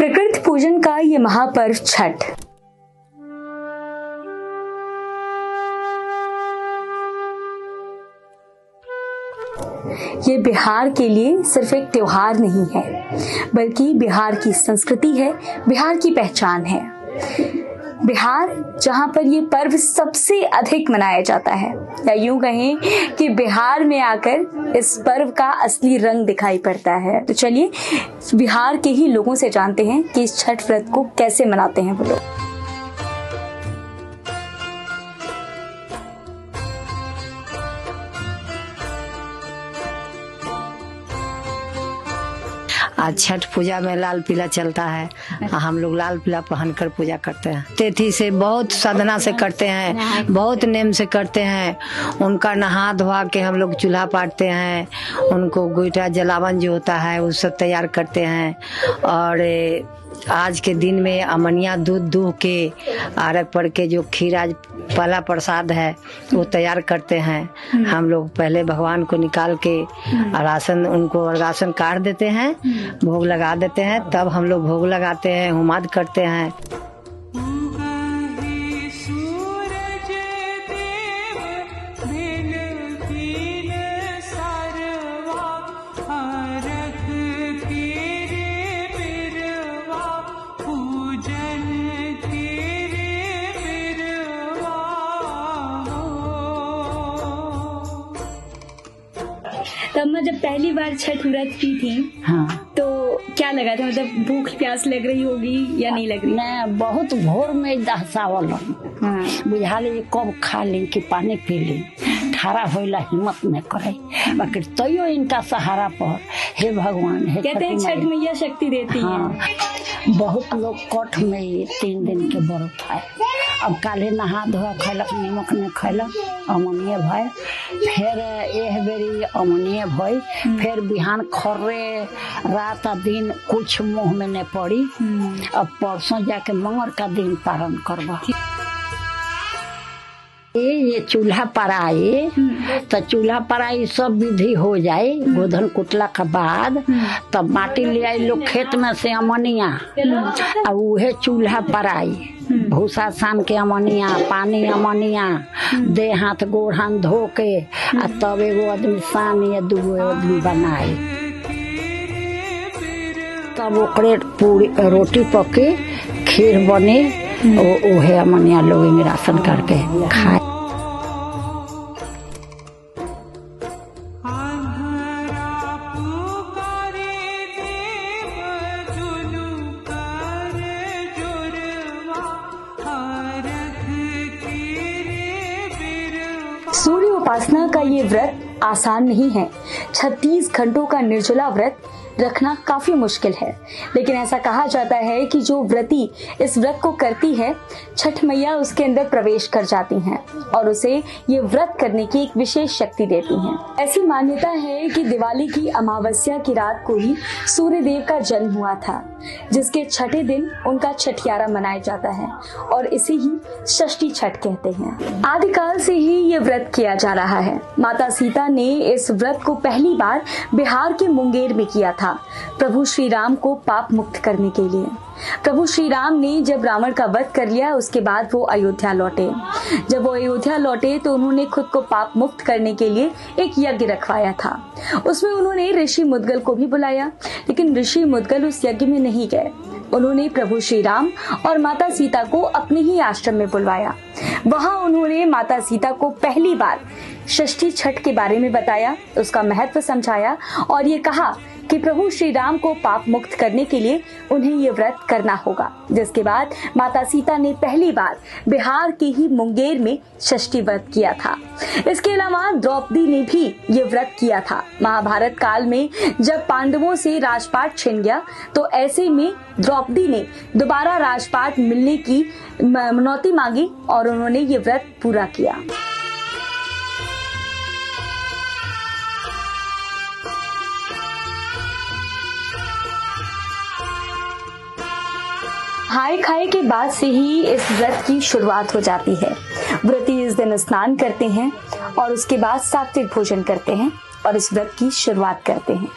प्रकृति पूजन का ये महापर्व छठ ये बिहार के लिए सिर्फ एक त्योहार नहीं है, बल्कि बिहार की संस्कृति है, बिहार की पहचान है। बिहार जहाँ पर ये पर्व सबसे अधिक मनाया जाता है, या यूं कहें कि बिहार में आकर इस पर्व का असली रंग दिखाई पड़ता है। तो चलिए बिहार के ही लोगों से जानते हैं कि इस छठ व्रत को कैसे मनाते हैं वो लोग। आज छठ पूजा में लाल पीला चलता है, हम लोग लाल पीला पहनकर पूजा करते हैं। तिथि से बहुत साधना से करते हैं, बहुत नेम से करते हैं। उनका नहा धोवा के हम लोग चूल्हा पाटते हैं, उनको गोईठा जलावन जो होता है वो सब तैयार करते हैं। और आज के दिन में अमनिया दूध दूह के आरग पड़ के जो खीर आज पहला प्रसाद है वो तैयार करते हैं। हम लोग पहले भगवान को निकाल के राशन उनको राशन काट देते हैं, भोग लगा देते हैं, तब हम लोग भोग लगाते हैं, होमाद करते हैं। तब मैं जब पहली बार छठ व्रत की थी, हाँ, तो क्या लगा था? मतलब भूख प्यास लग रही होगी या नहीं लग रही? मैं बहुत भोर में दहसावल, हाँ, बुझा ले कब खा ले कि पानी पी ले, ठारा होइला हिम्मत न करे, बाकी तैयो इनका सहारा पर हे भगवान हे कहते हैं छठ मैया शक्ति देती हाँ, है। बहुत लोग कठ में 3 दिन के व्रत है। अब काले नहा धोआ खैलक, नमक न खैलक, अमनिए भय, फिर एह बेरी अमनिए भय, फिर बिहान खर्रे रात दिन कुछ मुँह में न पड़ी। अब परसों जाके मंगर का दिन पारण करवा। ये चूल्हा पराई, तो चूल्हा पराई सब विधि हो जाए, गोधन कुटला के बाद तब माटी ले आई लोग खेत में से अमनिया, और उहे चूल्हा पराई, भूसा सान के अमनिया, पानी अमनिया, दे हाथ गोड़ हाथ धो के, तब एगो आदमी सान या 2 आदमी बनाए, तब ओकरे पूरी रोटी पके खीर बने, ओहे अमनिया लोग में राशन करके खाए। सूर्य उपासना का ये व्रत आसान नहीं है। 36 घंटों का निर्जला व्रत रखना काफी मुश्किल है, लेकिन ऐसा कहा जाता है कि जो व्रती इस व्रत को करती है, छठ मैया उसके अंदर प्रवेश कर जाती हैं और उसे ये व्रत करने की एक विशेष शक्ति देती हैं। ऐसी मान्यता है कि दिवाली की अमावस्या की रात को ही सूर्य देव का जन्म हुआ था, जिसके छठे दिन उनका छठियारा मनाया जाता है और इसे ही षष्ठी छठ कहते हैं। आदिकाल से ही ये व्रत किया जा रहा है। माता सीता ने इस व्रत को पहली बार बिहार के मुंगेर में किया था, प्रभु श्री राम को पाप मुक्त करने के लिए। प्रभु श्री राम ने जब रावण का वध कर लिया, उसके बाद वो अयोध्या लौटे। जब वो अयोध्या लौटे तो उन्होंने खुद को पाप मुक्त करने के लिए एक यज्ञ रखवाया था। उसमें उन्होंने ऋषि मुद्गल को भी बुलाया, लेकिन ऋषि मुद्गल उस यज्ञ में नहीं गए। उन्होंने प्रभु श्री राम और माता सीता को अपने ही आश्रम में बुलवाया। वहां उन्होंने माता सीता को पहली बार षष्ठी छठ के बारे में बताया, उसका महत्व समझाया और ये कहा कि प्रभु श्री राम को पाप मुक्त करने के लिए उन्हें ये व्रत करना होगा। जिसके बाद माता सीता ने पहली बार बिहार के ही मुंगेर में षष्ठी व्रत किया था। इसके अलावा द्रौपदी ने भी ये व्रत किया था। महाभारत काल में जब पांडवों से राजपाट छिन गया, तो ऐसे में द्रौपदी ने दोबारा राजपाट मिलने की मनौती मांगी और उन्होंने ये व्रत पूरा किया। नहाए खाए के बाद से ही इस व्रत की शुरुआत हो जाती है। व्रती इस दिन स्नान करते हैं और उसके बाद सात्विक भोजन करते हैं और इस व्रत की शुरुआत करते हैं।